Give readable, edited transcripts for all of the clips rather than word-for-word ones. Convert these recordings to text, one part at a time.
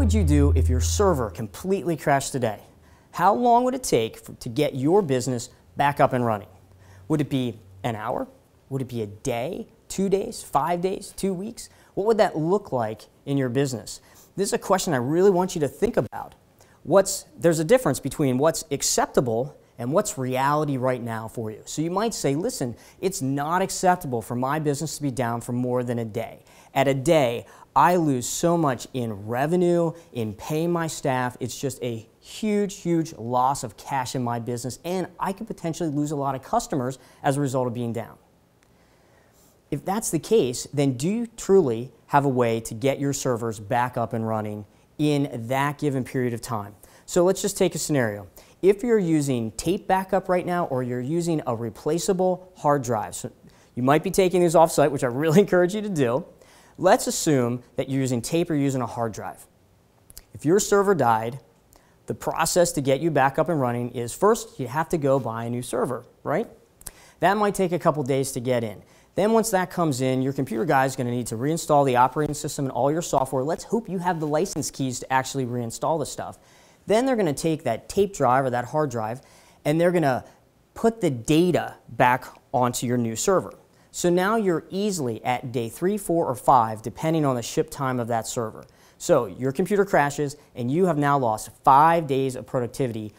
would you do if your server completely crashed today? How long would it take to get your business back up and running? Would it be an hour? Would it be a day, 2 days, 5 days, 2 weeks? What would that look like in your business? This is a question I really want you to think about. There's a difference between what's acceptable and what's reality right now for you. So you might say, listen, it's not acceptable for my business to be down for more than a day. At a day, I lose so much in revenue, in paying my staff. It's just a huge, huge loss of cash in my business, and I could potentially lose a lot of customers as a result of being down. If that's the case, then do you truly have a way to get your servers back up and running in that given period of time? So let's just take a scenario. If you're using tape backup right now, or you're using a replaceable hard drive, so you might be taking these off-site, which I really encourage you to do. Let's assume that you're using tape or using a hard drive. If your server died, the process to get you back up and running is first you have to go buy a new server, right? That might take a couple days to get in. Then once that comes in, your computer guy is going to need to reinstall the operating system and all your software. Let's hope you have the license keys to actually reinstall the stuff. Then they're going to take that tape drive or that hard drive, and they're going to put the data back onto your new server. So now you're easily at day 3, 4, or 5, depending on the ship time of that server. So your computer crashes, and you have now lost 5 days of productivity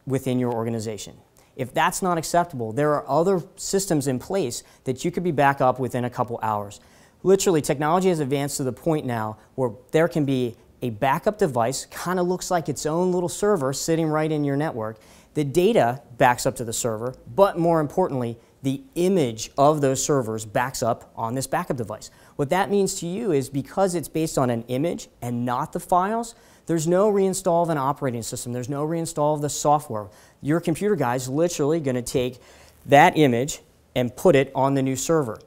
within your organization. If that's not acceptable, there are other systems in place that you could be back up within a couple hours. Literally, technology has advanced to the point now where there can be a backup device, kind of looks like its own little server sitting right in your network. The data backs up to the server, but more importantly, the image of those servers backs up on this backup device. What that means to you is because it's based on an image and not the files, there's no reinstall of an operating system. There's no reinstall of the software. Your computer guy is literally going to take that image and put it on the new server.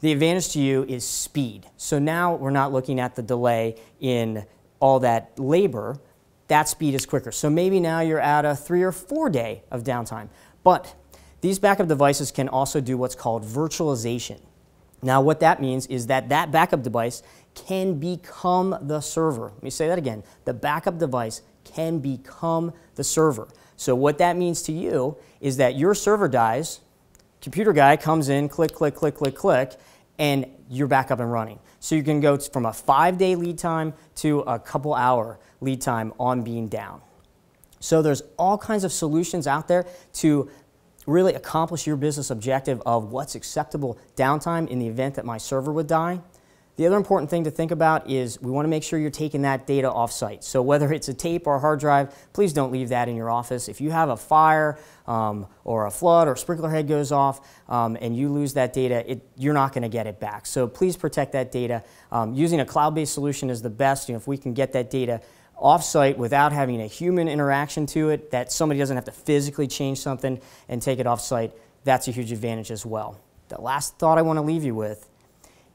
The advantage to you is speed. So now we're not looking at the delay in all that labor. That speed is quicker. So maybe now you're at a 3 or 4 day of downtime. But these backup devices can also do what's called virtualization. Now what that means is that that backup device can become the server. Let me say that again. The backup device can become the server. So what that means to you is that your server dies, computer guy comes in, click, click, click, click, click, and you're back up and running. So you can go from a 5-day lead time to a couple hour lead time on being down. So there's all kinds of solutions out there to really accomplish your business objective of what's acceptable downtime in the event that my server would die. The other important thing to think about is we want to make sure you're taking that data off-site. So whether it's a tape or a hard drive, please don't leave that in your office. If you have a fire or a flood or a sprinkler head goes off and you lose that data, you're not going to get it back. So please protect that data. Using a cloud-based solution is the best. If we can get that data off-site without having a human interaction to it, that somebody doesn't have to physically change something and take it off-site, that's a huge advantage as well. The last thought I want to leave you with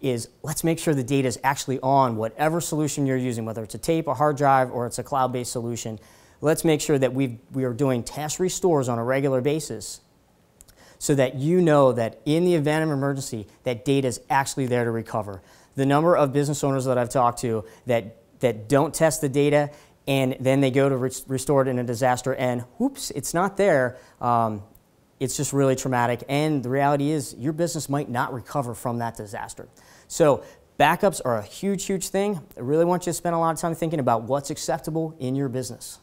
is let's make sure the data is actually on whatever solution you're using, whether it's a tape, a hard drive, or it's a cloud-based solution. Let's make sure that we are doing test restores on a regular basis so that you know that in the event of emergency, that data is actually there to recover. The number of business owners that I've talked to that don't test the data and then they go to restore it in a disaster and whoops, it's not there. It's just really traumatic, and the reality is your business might not recover from that disaster. So backups are a huge, huge thing. I really want you to spend a lot of time thinking about what's acceptable in your business.